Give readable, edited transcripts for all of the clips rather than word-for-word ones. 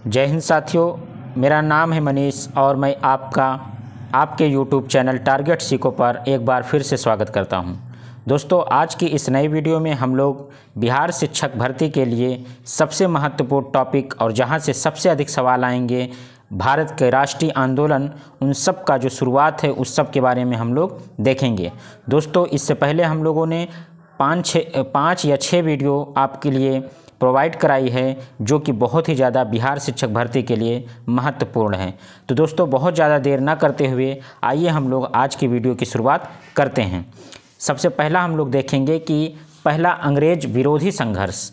जय हिंद साथियों, मेरा नाम है मनीष और मैं आपके YouTube चैनल टारगेट सीखो पर एक बार फिर से स्वागत करता हूं। दोस्तों, आज की इस नई वीडियो में हम लोग बिहार शिक्षक भर्ती के लिए सबसे महत्वपूर्ण टॉपिक और जहां से सबसे अधिक सवाल आएंगे, भारत के राष्ट्रीय आंदोलन, उन सब का जो शुरुआत है उस सब के बारे में हम लोग देखेंगे। दोस्तों, इससे पहले हम लोगों ने पाँच या छः वीडियो आपके लिए प्रोवाइड कराई है जो कि बहुत ही ज़्यादा बिहार शिक्षक भर्ती के लिए महत्वपूर्ण है। तो दोस्तों, बहुत ज़्यादा देर ना करते हुए आइए हम लोग आज की वीडियो की शुरुआत करते हैं। सबसे पहला हम लोग देखेंगे कि पहला अंग्रेज विरोधी संघर्ष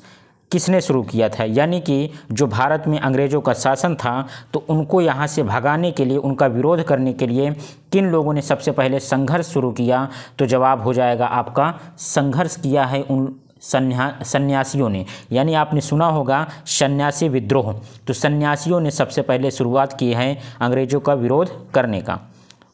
किसने शुरू किया था, यानी कि जो भारत में अंग्रेज़ों का शासन था तो उनको यहाँ से भगाने के लिए, उनका विरोध करने के लिए किन लोगों ने सबसे पहले संघर्ष शुरू किया। तो जवाब हो जाएगा आपका, संघर्ष किया है उन सन्यासियों ने। यानी आपने सुना होगा सन्यासी विद्रोह, तो सन्यासियों ने सबसे पहले शुरुआत की है अंग्रेज़ों का विरोध करने का।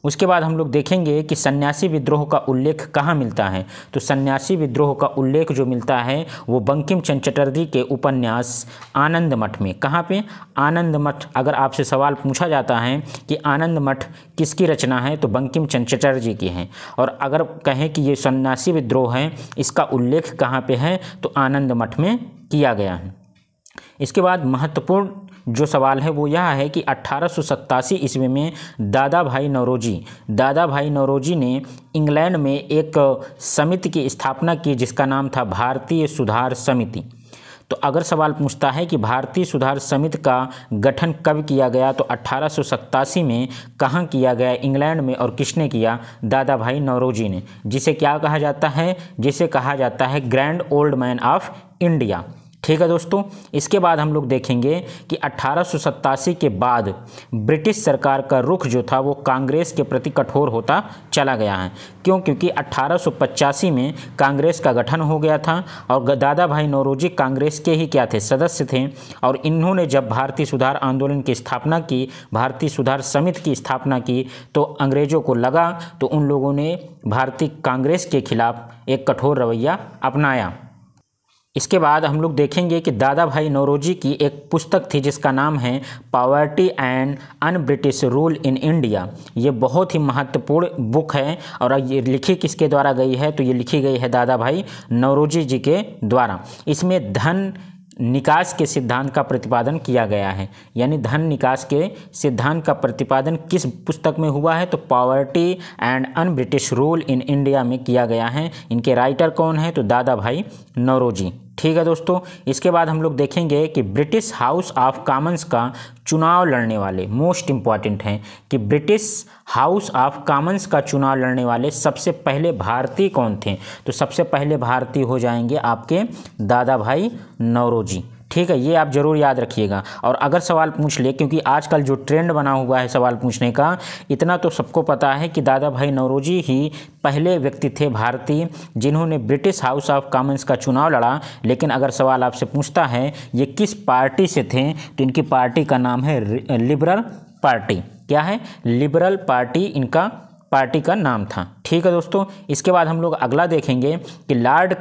उसके बाद हम लोग देखेंगे कि सन्यासी विद्रोह का उल्लेख कहाँ मिलता है। तो सन्यासी विद्रोह का उल्लेख जो मिलता है वो बंकिम चंद्र चटर्जी के उपन्यास आनंद मठ में। कहाँ पे? आनंद मठ। अगर आपसे सवाल पूछा जाता है कि आनंद मठ किसकी रचना है, तो बंकिम चंद्र चटर्जी की है। और अगर कहें कि ये सन्यासी विद्रोह है, इसका उल्लेख कहाँ पे है, तो आनंद मठ में किया गया है। इसके बाद महत्वपूर्ण जो सवाल है वो यह है कि 1887 ईस्वी में दादा भाई नौरोजी ने इंग्लैंड में एक समिति की स्थापना की जिसका नाम था भारतीय सुधार समिति। तो अगर सवाल पूछता है कि भारतीय सुधार समिति का गठन कब किया गया, तो 1887 में कहाँ किया गया? इंग्लैंड में। और किसने किया? दादा भाई नौरोजी ने, जिसे क्या कहा जाता है? जिसे कहा जाता है grand old man of India. ठीक है दोस्तों, इसके बाद हम लोग देखेंगे कि 1887 के बाद ब्रिटिश सरकार का रुख जो था वो कांग्रेस के प्रति कठोर होता चला गया है। क्यों? क्योंकि 1885 में कांग्रेस का गठन हो गया था और दादा भाई नौरोजी कांग्रेस के ही क्या थे? सदस्य थे। और इन्होंने जब भारतीय सुधार आंदोलन की स्थापना की, भारतीय सुधार समिति की स्थापना की, तो अंग्रेज़ों को लगा, तो उन लोगों ने भारतीय कांग्रेस के खिलाफ एक कठोर रवैया अपनाया। इसके बाद हम लोग देखेंगे कि दादा भाई नौरोजी की एक पुस्तक थी जिसका नाम है poverty and un British rule in India. ये बहुत ही महत्वपूर्ण बुक है और ये लिखी किसके द्वारा गई है? तो ये लिखी गई है दादा भाई नौरोजी जी के द्वारा। इसमें धन निकास के सिद्धांत का प्रतिपादन किया गया है। यानी धन निकास के सिद्धांत का प्रतिपादन किस पुस्तक में हुआ है? तो poverty and un British rule in India में किया गया है। इनके राइटर कौन है? तो दादा भाई नौरोजी। ठीक है दोस्तों, इसके बाद हम लोग देखेंगे कि ब्रिटिश हाउस ऑफ कॉमन्स का चुनाव लड़ने वाले, मोस्ट इम्पॉर्टेंट हैं कि ब्रिटिश हाउस ऑफ कॉमन्स का चुनाव लड़ने वाले सबसे पहले भारतीय कौन थे? तो सबसे पहले भारतीय हो जाएंगे आपके दादा भाई नौरोजी। ठीक है, ये आप ज़रूर याद रखिएगा। और अगर सवाल पूछ ले, क्योंकि आजकल जो ट्रेंड बना हुआ है सवाल पूछने का, इतना तो सबको पता है कि दादा भाई नौरोजी ही पहले व्यक्ति थे भारतीय जिन्होंने ब्रिटिश हाउस ऑफ कॉमन्स का चुनाव लड़ा। लेकिन अगर सवाल आपसे पूछता है ये किस पार्टी से थे, तो इनकी पार्टी का नाम है लिबरल पार्टी। क्या है? लिबरल पार्टी इनका पार्टी का नाम था। ठीक है दोस्तों, इसके बाद हम लोग अगला देखेंगे कि लॉर्ड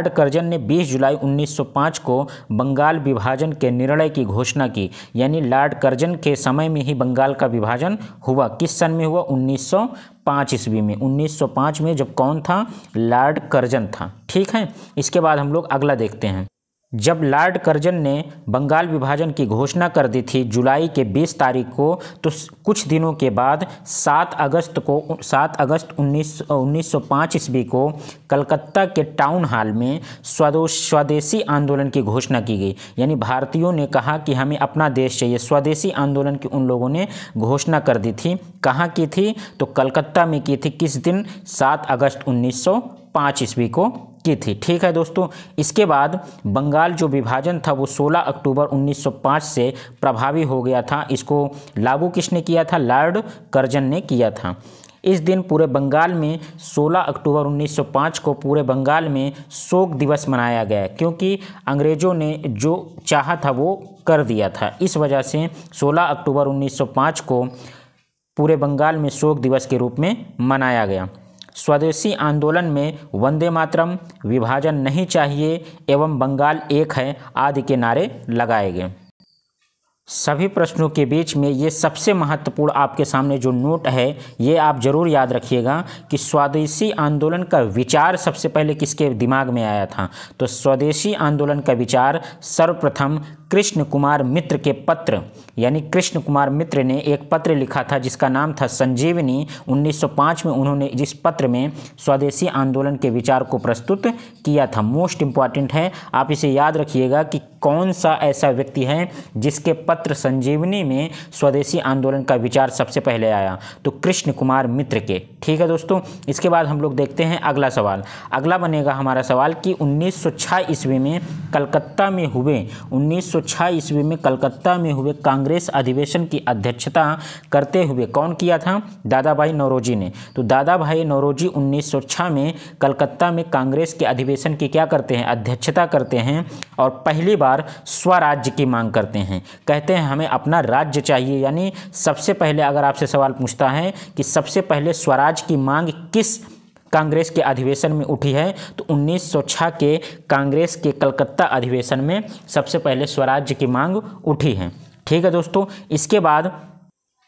कर्जन ने 20 जुलाई 1905 को बंगाल विभाजन के निर्णय की घोषणा की। यानी लॉर्ड कर्जन के समय में ही बंगाल का विभाजन हुआ। किस सन में हुआ? 1905 ईस्वी में। 1905 में जब कौन था? लॉर्ड कर्जन था। ठीक है, इसके बाद हम लोग अगला देखते हैं। जब लॉर्ड कर्जन ने बंगाल विभाजन की घोषणा कर दी थी जुलाई के 20 तारीख को, तो कुछ दिनों के बाद 7 अगस्त 1905 ईस्वी को कलकत्ता के टाउन हॉल में स्वदेशी आंदोलन की घोषणा की गई। यानी भारतीयों ने कहा कि हमें अपना देश चाहिए। स्वदेशी आंदोलन की उन लोगों ने घोषणा कर दी थी। कहाँ की थी? तो कलकत्ता में की थी। किस दिन? 7 अगस्त 1905 ईस्वी को की थी। ठीक है दोस्तों, इसके बाद बंगाल जो विभाजन था वो 16 अक्टूबर 1905 से प्रभावी हो गया था। इसको लागू किसने किया था? लॉर्ड कर्जन ने किया था। इस दिन पूरे बंगाल में 16 अक्टूबर 1905 को पूरे बंगाल में शोक दिवस मनाया गया, क्योंकि अंग्रेज़ों ने जो चाहा था वो कर दिया था। इस वजह से 16 अक्टूबर 1905 को पूरे बंगाल में शोक दिवस के रूप में मनाया गया। स्वदेशी आंदोलन में वंदे मातरम, विभाजन नहीं चाहिए एवं बंगाल एक है आदि के नारे लगाए गए। सभी प्रश्नों के बीच में ये सबसे महत्वपूर्ण आपके सामने जो नोट है ये आप जरूर याद रखिएगा कि स्वदेशी आंदोलन का विचार सबसे पहले किसके दिमाग में आया था। तो स्वदेशी आंदोलन का विचार सर्वप्रथम कृष्ण कुमार मित्र के पत्र, यानी कृष्ण कुमार मित्र ने एक पत्र लिखा था जिसका नाम था संजीवनी। 1905 में उन्होंने जिस पत्र में स्वदेशी आंदोलन के विचार को प्रस्तुत किया था। मोस्ट इम्पॉर्टेंट है, आप इसे याद रखिएगा कि कौन सा ऐसा व्यक्ति है जिसके पत्र संजीवनी में स्वदेशी आंदोलन का विचार सबसे पहले आया, तो कृष्ण कुमार मित्र के। ठीक है दोस्तों, इसके बाद हम लोग देखते हैं अगला सवाल। अगला बनेगा हमारा सवाल कि 1906 ईस्वी में कलकत्ता में हुए 1906 ईस्वी में कलकत्ता में हुए कांग्रेस अधिवेशन की अध्यक्षता करते हुए कौन किया था? दादा भाई नौरोजी ने। तो दादा भाई नौरोजी 1906 में कलकत्ता में कांग्रेस के अधिवेशन की क्या करते हैं? अध्यक्षता करते हैं और पहली बार स्वराज्य की मांग करते हैं। कहते हैं हमें अपना राज्य चाहिए, यानी सबसे पहले अगर आपसे सवाल पूछता है कि सबसे पहले स्वराज की मांग किस कांग्रेस के अधिवेशन में उठी है, तो 1906 के कांग्रेस के कलकत्ता अधिवेशन में सबसे पहले स्वराज्य की मांग उठी है। ठीक है दोस्तों, इसके बाद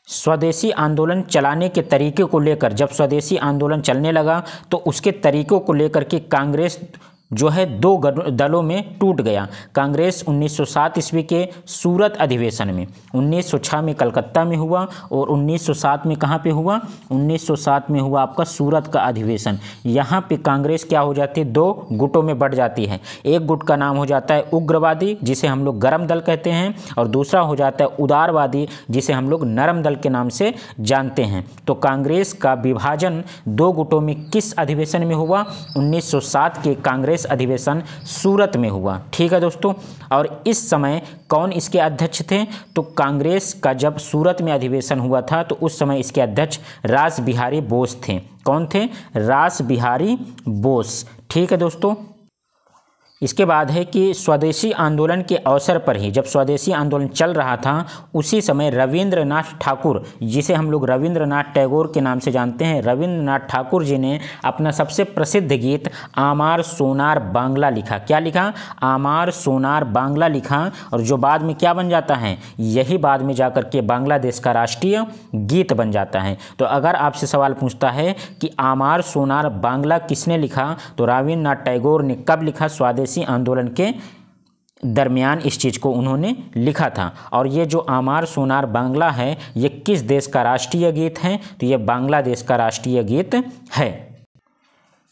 स्वदेशी आंदोलन चलाने के तरीके को लेकर, जब स्वदेशी आंदोलन चलने लगा तो उसके तरीकों को लेकर के कांग्रेस जो है दो दलों में टूट गया। कांग्रेस 1907 ईस्वी के सूरत अधिवेशन में, 1906 में कलकत्ता में हुआ और 1907 में कहाँ पे हुआ? 1907 में हुआ आपका सूरत का अधिवेशन। यहाँ पे कांग्रेस क्या हो जाती है? दो गुटों में बढ़ जाती है। एक गुट का नाम हो जाता है उग्रवादी, जिसे हम लोग गरम दल कहते हैं, और दूसरा हो जाता है उदारवादी, जिसे हम लोग नरम दल के नाम से जानते हैं। तो कांग्रेस का विभाजन दो गुटों में किस अधिवेशन में हुआ? 1907 के कांग्रेस अधिवेशन सूरत में हुआ। ठीक है दोस्तों, और इस समय कौन इसके अध्यक्ष थे? तो कांग्रेस का जब सूरत में अधिवेशन हुआ था तो उस समय इसके अध्यक्ष रास बिहारी बोस थे। कौन थे? रास बिहारी बोस। ठीक है दोस्तों, इसके बाद है कि स्वदेशी आंदोलन के अवसर पर ही, जब स्वदेशी आंदोलन चल रहा था उसी समय रविंद्रनाथ ठाकुर, जिसे हम लोग रविंद्रनाथ टैगोर के नाम से जानते हैं, रविंद्रनाथ ठाकुर जी ने अपना सबसे प्रसिद्ध गीत आमार सोनार बांग्ला लिखा। क्या लिखा? आमार सोनार बांग्ला लिखा, और जो बाद में क्या बन जाता है? यही बाद में जाकर के बांग्लादेश का राष्ट्रीय गीत बन जाता है। तो अगर आपसे सवाल पूछता है कि आमार सोनार बांग्ला किसने लिखा, तो रविंद्रनाथ टैगोर ने कब लिखा? स्वदेशी आंदोलन के दरमियान इस चीज़ को उन्होंने लिखा था। और ये जो आमार सोनार बांग्ला है ये किस देश का राष्ट्रीय गीत है? तो ये बांग्लादेश का राष्ट्रीय गीत है।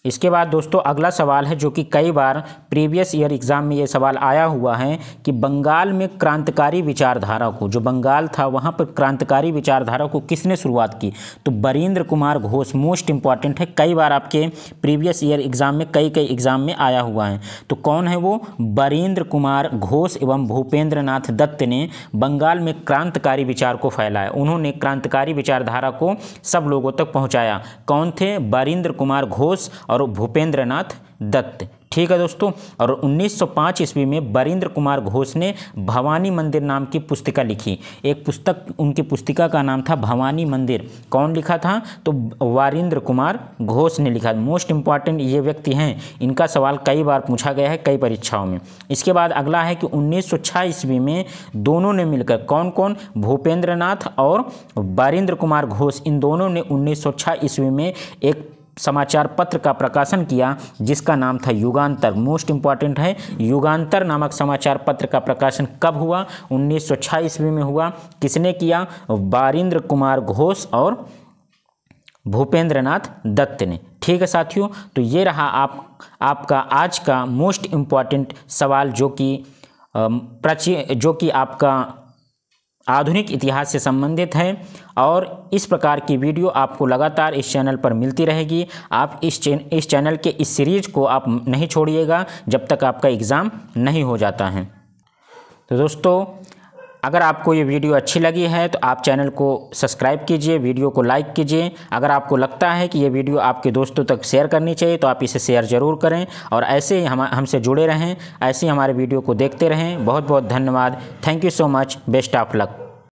इसके बाद दोस्तों अगला सवाल है जो कि कई बार प्रीवियस ईयर एग्ज़ाम में ये सवाल आया हुआ है कि बंगाल में क्रांतिकारी विचारधारा को, जो बंगाल था वहाँ पर क्रांतिकारी विचारधारा को किसने शुरुआत की? तो बरिंद्र कुमार घोष। मोस्ट इंपॉर्टेंट है, कई बार आपके प्रीवियस ईयर एग्ज़ाम में कई एग्ज़ाम में आया हुआ है। तो कौन है वो? बरिंद्र कुमार घोष एवं भूपेंद्र नाथ दत्त ने बंगाल में क्रांतिकारी विचार को फैलाया। उन्होंने क्रांतिकारी विचारधारा को सब लोगों तक पहुँचाया। कौन थे? बरिंद्र कुमार घोष और भूपेंद्र नाथ दत्त। ठीक है दोस्तों, और 1905 ईस्वी में बरिंद्र कुमार घोष ने भवानी मंदिर नाम की पुस्तिका लिखी। एक पुस्तक, उनकी पुस्तिका का नाम था भवानी मंदिर। कौन लिखा था? तो बरिंद्र कुमार घोष ने लिखा। मोस्ट इंपॉर्टेंट ये व्यक्ति हैं, इनका सवाल कई बार पूछा गया है कई परीक्षाओं में। इसके बाद अगला है कि 1906 ईस्वी में दोनों ने मिलकर, कौन कौन? भूपेंद्र नाथ और बरिंद्र कुमार घोष, इन दोनों ने 1906 ईस्वी में एक समाचार पत्र का प्रकाशन किया जिसका नाम था युगांतर। मोस्ट इंपॉर्टेंट है, युगांतर नामक समाचार पत्र का प्रकाशन कब हुआ? 1906 ईस्वी में हुआ। किसने किया? बरिंद्र कुमार घोष और भूपेंद्र नाथ दत्त ने। ठीक है साथियों, तो ये रहा आपका आज का मोस्ट इम्पॉर्टेंट सवाल जो कि आपका आधुनिक इतिहास से संबंधित है। और इस प्रकार की वीडियो आपको लगातार इस चैनल पर मिलती रहेगी। आप इस चैनल के इस सीरीज को आप नहीं छोड़िएगा जब तक आपका एग्ज़ाम नहीं हो जाता है। तो दोस्तों अगर आपको ये वीडियो अच्छी लगी है तो आप चैनल को सब्सक्राइब कीजिए, वीडियो को लाइक कीजिए। अगर आपको लगता है कि ये वीडियो आपके दोस्तों तक शेयर करनी चाहिए तो आप इसे शेयर ज़रूर करें, और ऐसे ही हमसे जुड़े रहें, ऐसे ही हमारे वीडियो को देखते रहें। बहुत बहुत धन्यवाद। Thank you so much. Best of luck.